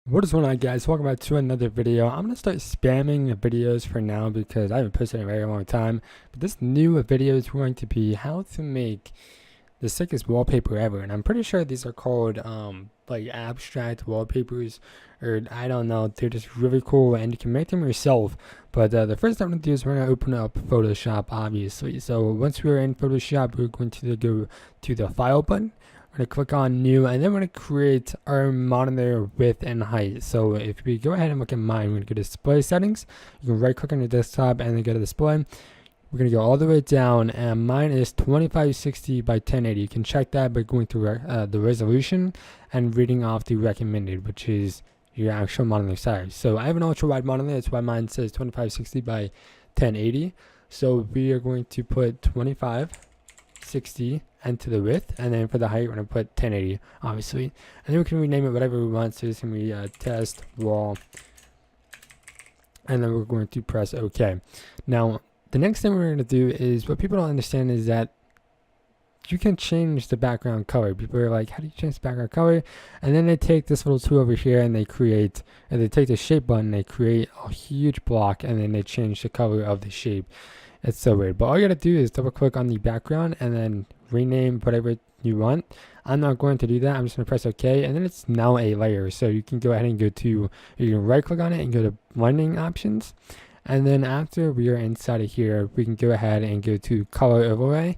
What is going on, guys? Welcome back to another video. I'm going to start spamming videos for now because I haven't posted in a very long time. But this new video is going to be how to make the sickest wallpaper ever. And I'm pretty sure these are called like abstract wallpapers, or I don't know. They're just really cool and you can make them yourself. But the first thing I'm going to do is we're going to open up Photoshop, obviously. So once we're in Photoshop, we're going to go to the File button. We're going to click on new, and then we're going to create our monitor width and height. So if we go ahead and look at mine, we're going to go to display settings. You can right click on your desktop and then go to display. We're going to go all the way down, and mine is 2560 by 1080. You can check that by going to the resolution and reading off the recommended, which is your actual monitor size. So I have an ultra wide monitor. That's why mine says 2560 by 1080. So we are going to put 2560 and to the width, and then for the height we're going to put 1080, obviously, and then we can rename it whatever we want. So it's going to be test wall, and then we're going to press OK. Now the next thing we're going to do is, what people don't understand is that you can change the background color. People are like, how do you change the background color? And then they take this little tool over here and they create, and they take the shape button, they create a huge block, and then they change the color of the shape. It's so weird, but all you gotta do is double click on the background and then rename whatever you want. I'm not going to do that. I'm just gonna press OK, and then it's now a layer. So you can go ahead and go to, you can right click on it and go to blending options, and then after we are inside of here, we can go ahead and go to color overlay,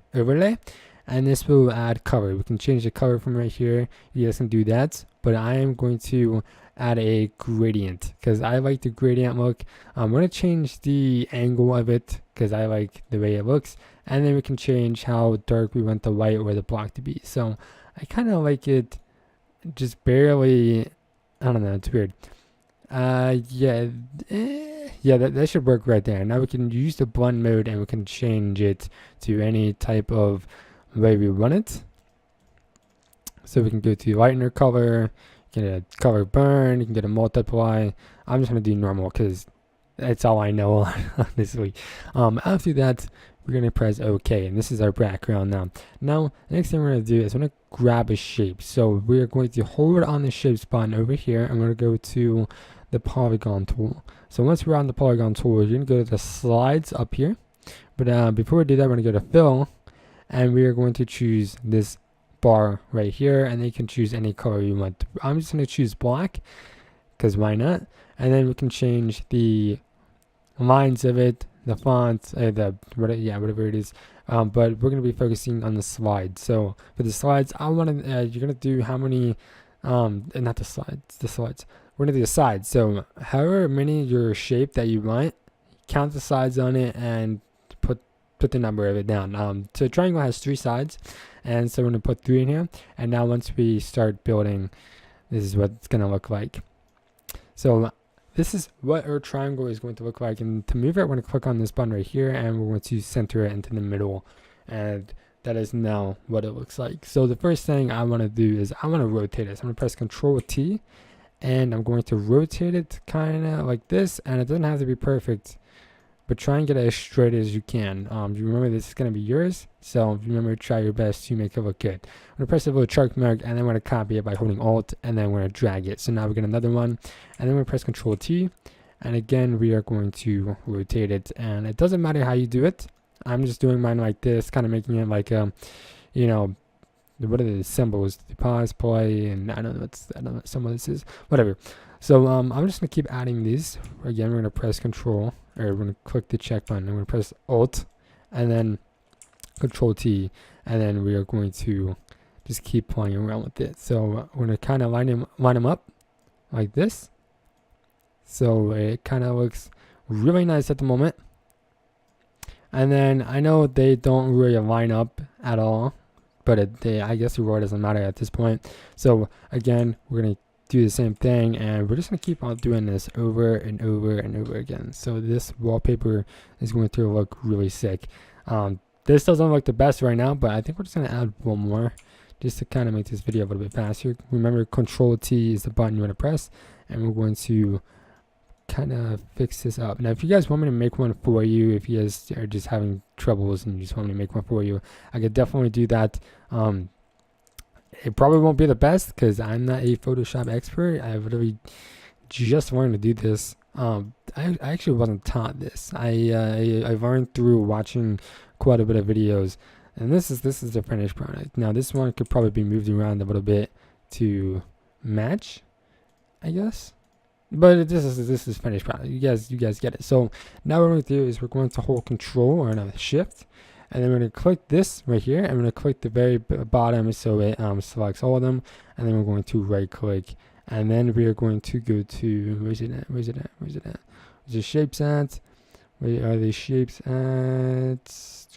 and this will add color. We can change the color from right here. You guys can do that, but I am going to add a gradient because I like the gradient look. I'm going to change the angle of it because I like the way it looks, and then we can change how dark we want the white or the block to be. So I kind of like it just barely, I don't know, it's weird. Yeah, that should work right there. Now we can use the blend mode and we can change it to any type of way we want it. So we can go to lightener color, you can get a color burn, you can get a multiply. I'm just going to do normal because that's all I know, honestly. After that, we're going to press OK, and this is our background now. Now, the next thing we're going to do is we're going to grab a shape. So we're going to hold on the shapes button over here, and we're going to go to the polygon tool. So once we're on the polygon tool, we're going to go to the slides up here. But before we do that, we're going to go to fill, and we are going to choose this bar right here, and then you can choose any color you want. I'm just going to choose black because why not? And then we can change the lines of it, the font, whatever it is. But we're going to be focusing on the slides. So for the slides, I want to you're going to do how many not the slides, the slides. We're going to do the sides. So however many your shape that you want, count the sides on it and put the number of it down. So a triangle has 3 sides, and so we're going to put 3 in here. And now once we start building, this is what it's going to look like. So this is what our triangle is going to look like, and to move it, we're going to click on this button right here, and we're going to center it into the middle, and that is now what it looks like. So the first thing I want to do is I want to rotate it. So I'm going to press Control T, and I'm going to rotate it kind of like this, and it doesn't have to be perfect, but try and get it as straight as you can. You remember this is going to be yours, so remember, try your best to make it look good. I'm going to press the little check mark, and then we're going to copy it by holding Alt, and then we're going to drag it. So now we get another one, and then we press Control T, and again we are going to rotate it, and it doesn't matter how you do it. I'm just doing mine like this, kind of making it like you know, what are the symbols? The pause, play, and I don't know what some of this is, whatever. So I'm just gonna keep adding these. Again, we're gonna press Control, or we're gonna click the check button. I'm gonna press Alt, and then Control T, and then we are going to just keep playing around with it. So we're gonna kind of line them up like this. So it kind of looks really nice at the moment. And then I know they don't really line up at all, but I guess the row doesn't matter at this point. So again, we're gonna do the same thing, and we're just gonna keep on doing this over and over and over again. So this wallpaper is going to look really sick. This doesn't look the best right now, but I think we're just gonna add one more just to kind of make this video a little bit faster. Remember, Control T is the button you want to press, and we're going to kind of fix this up. Now if you guys want me to make one for you, if you guys are just having troubles and you just want me to make one for you, I could definitely do that. it probably won't be the best because I'm not a Photoshop expert. I literally just learned to do this. I actually wasn't taught this. I learned through watching quite a bit of videos, and this is the finished product. Now this one could probably be moved around a little bit to match, I guess. But this is finished product. You guys get it. So now what we're going to do is we're going to hold Control or no, Shift, and then we're going to click this right here, and we're going to click the very bottom so it selects all of them, and then we're going to right click, and then we are going to go to where's it at? Where's the shapes at? Where are the shapes at?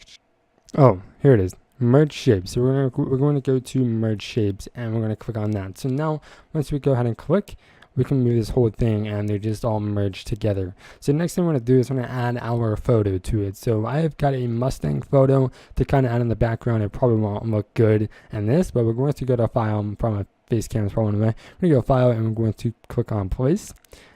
Oh, here it is. Merge shapes. So we're going to go to merge shapes, and we're going to click on that. So now once we go ahead and click, we can move this whole thing and they're just all merged together. So the next thing we're going to do is we're going to add our photo to it. So I've got a Mustang photo to kind of add in the background. It probably won't look good in this, but we're going to go to File from a face cam is probably away. We're going to go File and we're going to click on Place.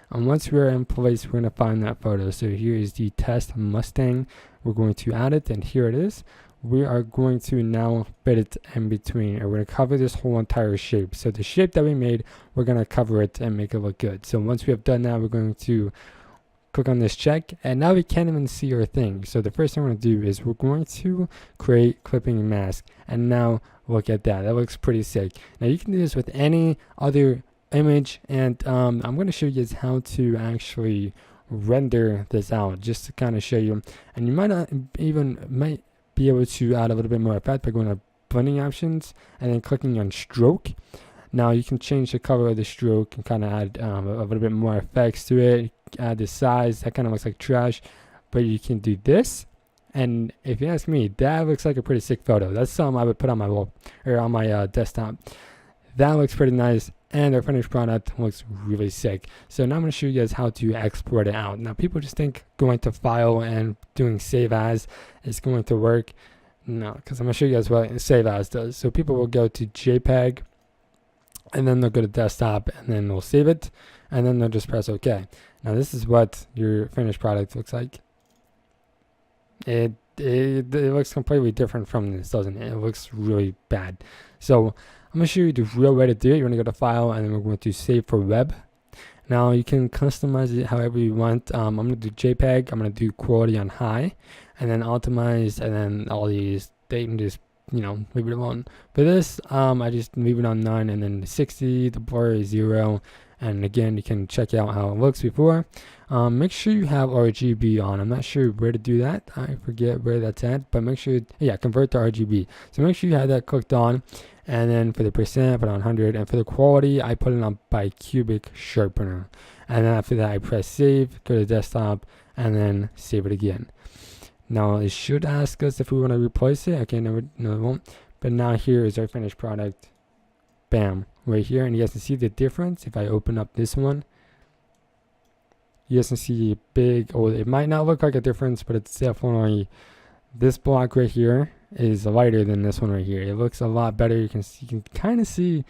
And once we're in place, we're going to find that photo. So here is the test Mustang. We're going to add it, and here it is. We are going to now fit it in between, and we're going to cover this whole entire shape. So the shape that we made, we're going to cover it and make it look good. So once we have done that, we're going to click on this check, and now we can't even see our thing. So the first thing we're going to do is we're going to create clipping mask, and now look at that. That looks pretty sick. Now you can do this with any other image, and I'm going to show you guys how to actually render this out, just to kind of show you. And you might not even be able to add a little bit more effect by going to blending options and then clicking on stroke. Now you can change the color of the stroke and kind of add a little bit more effects to it. Add the size. That kind of looks like trash, but you can do this, and if you ask me, that looks like a pretty sick photo. That's something I would put on my wall or on my desktop. That looks pretty nice, and our finished product looks really sick. So now I'm going to show you guys how to export it out. Now people just think going to File and doing Save As is going to work. No, because I'm going to show you guys what Save As does. So people will go to JPEG, and then they'll go to Desktop, and then they'll save it, and then they'll just press OK. Now this is what your finished product looks like. It looks completely different from this, doesn't it? It looks really bad. So I'm going to show you the real way to do it. You're going to go to File, and then we're going to Save for Web. Now you can customize it however you want. I'm going to do JPEG. I'm going to do quality on high, and then optimize, and then all these, they can just, leave it alone. For this, I just leave it on none, and then 60, the blur is 0. And again, you can check out how it looks before. Make sure you have RGB on. I'm not sure where to do that. I forget where that's at, but make sure, convert to RGB. So make sure you have that clicked on. And then for the percent, put on 100. And for the quality, I put it on by cubic sharpener. And then after that, I press save, go to desktop, and then save it again. Now it should ask us if we want to replace it. Okay, no, it won't. But now here is our finished product. Bam, right here. And you guys can see the difference. If I open up this one, you guys can see a big, it might not look like a difference, but it's definitely, this block right here is lighter than this one right here. It looks a lot better. You can kind of see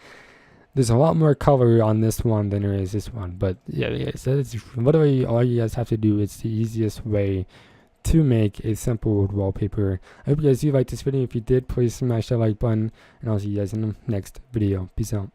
there's a lot more color on this one than there is this one. But yeah, so it's literally all you guys have to do. It's the easiest way to make a simple wallpaper. I hope you guys do like this video. If you did, please smash that like button, and I'll see you guys in the next video. Peace out.